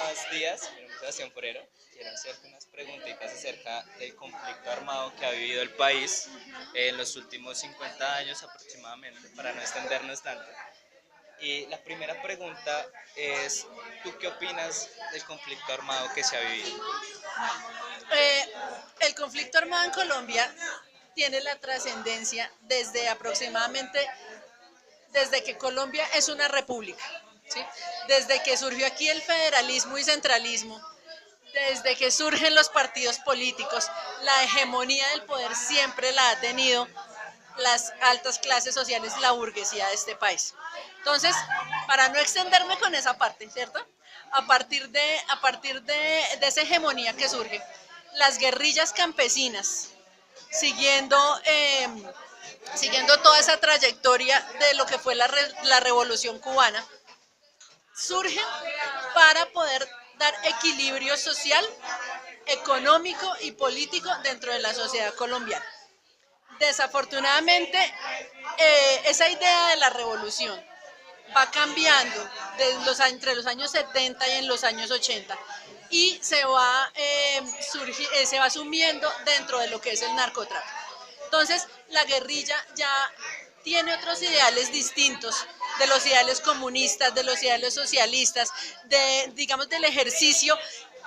buenos días. Mi nombre es Sebastián Forero. Quiero hacerte unas preguntitas acerca del conflicto armado que ha vivido el país en los últimos 50 años aproximadamente, para no extendernos tanto. Y la primera pregunta es, ¿tú qué opinas del conflicto armado que se ha vivido? Eh, el conflicto armado en Colombia tiene la trascendencia desde que Colombia es una república, ¿sí? Desde que surgió aquí el federalismo y centralismo, desde que surgen los partidos políticos, la hegemonía del poder siempre la ha tenido las altas clases sociales, la burguesía de este país. Entonces, para no extenderme con esa parte, ¿cierto? A partir de esa hegemonía que surge, las guerrillas campesinas, siguiendo, eh, siguiendo toda esa trayectoria de lo que fue la revolución cubana, surgen para poder dar equilibrio social, económico y político dentro de la sociedad colombiana. Desafortunadamente, esa idea de la revolución va cambiando entre los años 70 y en los años 80 y se va sumiendo dentro de lo que es el narcotráfico. Entonces, la guerrilla ya tiene otros ideales distintos de los ideales comunistas, de los ideales socialistas, digamos, del ejercicio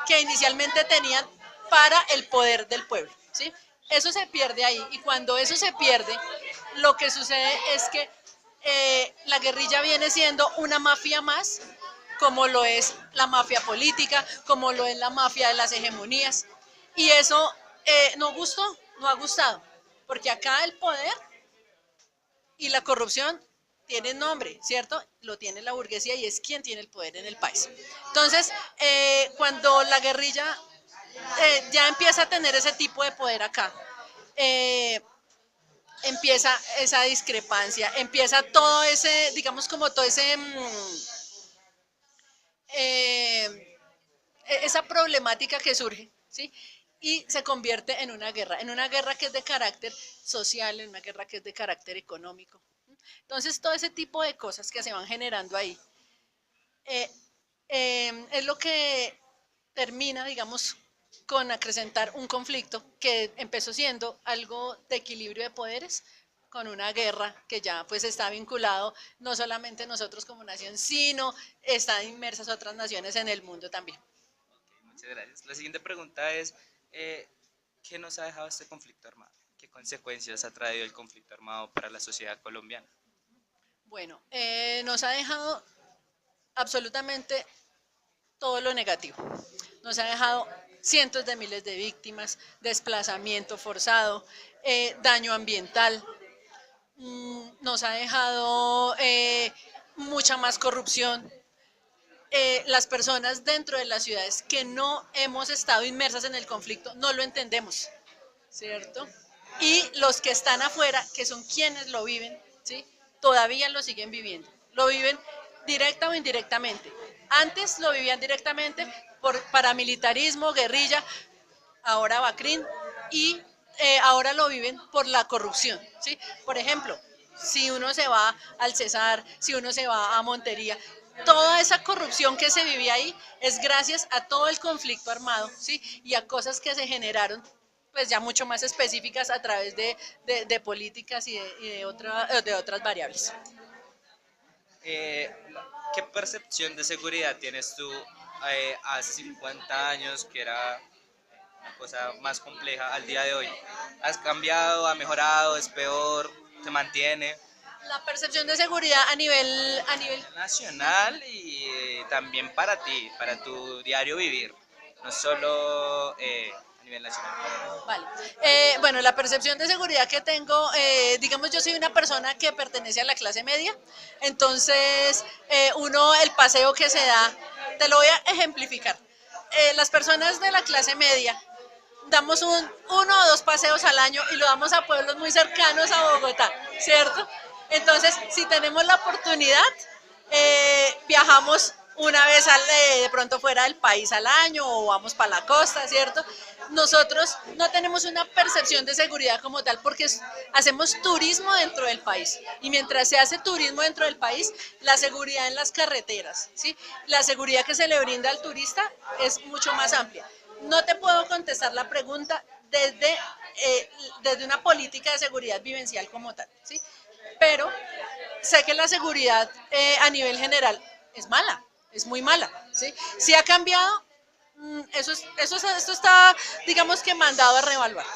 que inicialmente tenían para el poder del pueblo, ¿sí? Eso se pierde ahí, y cuando eso se pierde, lo que sucede es que la guerrilla viene siendo una mafia más, como lo es la mafia política, como lo es la mafia de las hegemonías, y eso no gustó, no ha gustado, porque acá el poder y la corrupción tienen nombre, ¿cierto? Lo tiene la burguesía y es quien tiene el poder en el país. Entonces, cuando la guerrilla ya empieza a tener ese tipo de poder acá, eh, empieza esa discrepancia, empieza todo ese, digamos, como todo ese, esa problemática que surge, ¿sí? Y se convierte en una guerra que es de carácter social, en una guerra que es de carácter económico. Entonces, todo ese tipo de cosas que se van generando ahí eh, es lo que termina, digamos, con acrecentar un conflicto que empezó siendo algo de equilibrio de poderes, con una guerra que ya pues está vinculado no solamente nosotros como nación, sino están inmersas otras naciones en el mundo también. Ok, muchas gracias. La siguiente pregunta es, eh, ¿qué nos ha dejado este conflicto armado? ¿Qué consecuencias ha traído el conflicto armado para la sociedad colombiana? Bueno, nos ha dejado absolutamente todo lo negativo. Nos ha dejado cientos de miles de víctimas, desplazamiento forzado, daño ambiental, nos ha dejado mucha más corrupción. Las personas dentro de las ciudades que no hemos estado inmersas en el conflicto no lo entendemos, ¿cierto? Y los que están afuera, que son quienes lo viven, ¿sí? Todavía lo siguen viviendo. Lo viven directa o indirectamente. Antes lo vivían directamente por paramilitarismo, guerrilla, ahora Bacrín, y ahora lo viven por la corrupción, ¿sí? Por ejemplo, si uno se va al Cesar, si uno se va a Montería, toda esa corrupción que se vive ahí es gracias a todo el conflicto armado, ¿sí? Y a cosas que se generaron pues ya mucho más específicas a través de políticas de otras variables. Eh, ¿Qué percepción de seguridad tienes tú hace 50 años, que era una cosa más compleja, al día de hoy? ¿Has cambiado, ha mejorado, es peor, se mantiene? La percepción de seguridad a nivel Nacional y también para ti, para tu diario vivir, no solo a nivel nacional. Vale. Bueno, la percepción de seguridad que tengo, digamos, yo soy una persona que pertenece a la clase media, entonces el paseo que se da, te lo voy a ejemplificar. Las personas de la clase media damos uno o dos paseos al año y lo damos a pueblos muy cercanos a Bogotá, ¿cierto? Entonces, si tenemos la oportunidad, viajamos una vez de pronto fuera del país al año o vamos para la costa, ¿cierto? Nosotros no tenemos una percepción de seguridad como tal porque hacemos turismo dentro del país y mientras se hace turismo dentro del país, la seguridad en las carreteras, ¿sí? La seguridad que se le brinda al turista es mucho más amplia. No te puedo contestar la pregunta desde una política de seguridad vivencial como tal, ¿sí? Pero sé que la seguridad a nivel general es mala, es muy mala, ¿sí? Si ha cambiado, esto está, digamos que mandado a reevaluar,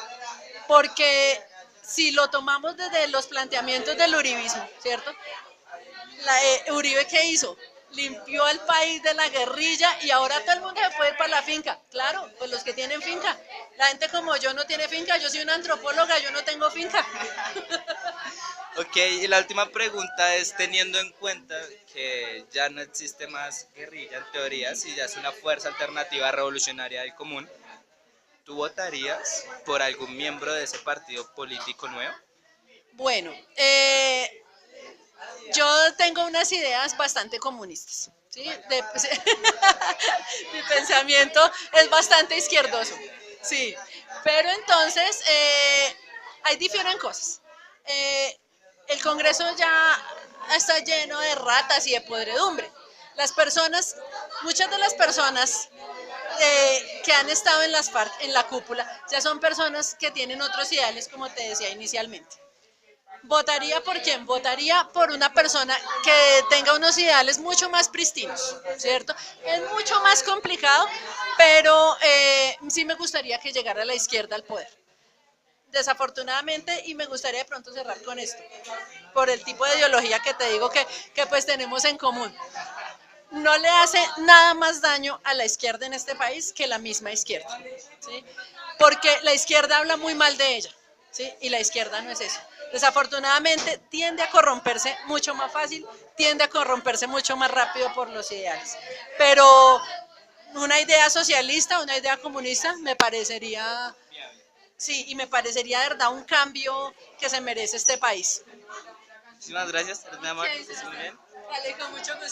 porque si lo tomamos desde los planteamientos del uribismo, ¿cierto? Uribe, ¿qué hizo? Limpió al país de la guerrilla y ahora todo el mundo se puede ir para la finca. Claro, pues los que tienen finca. La gente como yo no tiene finca, yo soy una antropóloga, yo no tengo finca. Ok, y la última pregunta es teniendo en cuenta que ya no existe más guerrilla en teoría, si ya es una fuerza alternativa revolucionaria del común, ¿tú votarías por algún miembro de ese partido político nuevo? Bueno, yo tengo unas ideas bastante comunistas. ¿Sí? Mi pensamiento es bastante izquierdoso. Sí, pero entonces ahí difieren cosas. El Congreso ya está lleno de ratas y de podredumbre. Las personas, muchas de las personas que han estado en las FARC, en la cúpula, ya son personas que tienen otros ideales, como te decía inicialmente. ¿Votaría por quién? Votaría por una persona que tenga unos ideales mucho más pristinos, ¿cierto? Es mucho más complicado, pero sí me gustaría que llegara la izquierda al poder. Desafortunadamente, y me gustaría de pronto cerrar con esto, por el tipo de ideología que te digo que pues tenemos en común. No le hace nada más daño a la izquierda en este país que la misma izquierda, ¿sí? Porque la izquierda habla muy mal de ella, ¿sí? Y la izquierda no es eso. Desafortunadamente tiende a corromperse mucho más fácil, tiende a corromperse mucho más rápido por los ideales. Pero una idea socialista, una idea comunista, me parecería, sí, y me parecería de verdad un cambio que se merece este país. Muchísimas gracias, eres muy amable, Sí, que estés muy bien. Dale, con mucho gusto.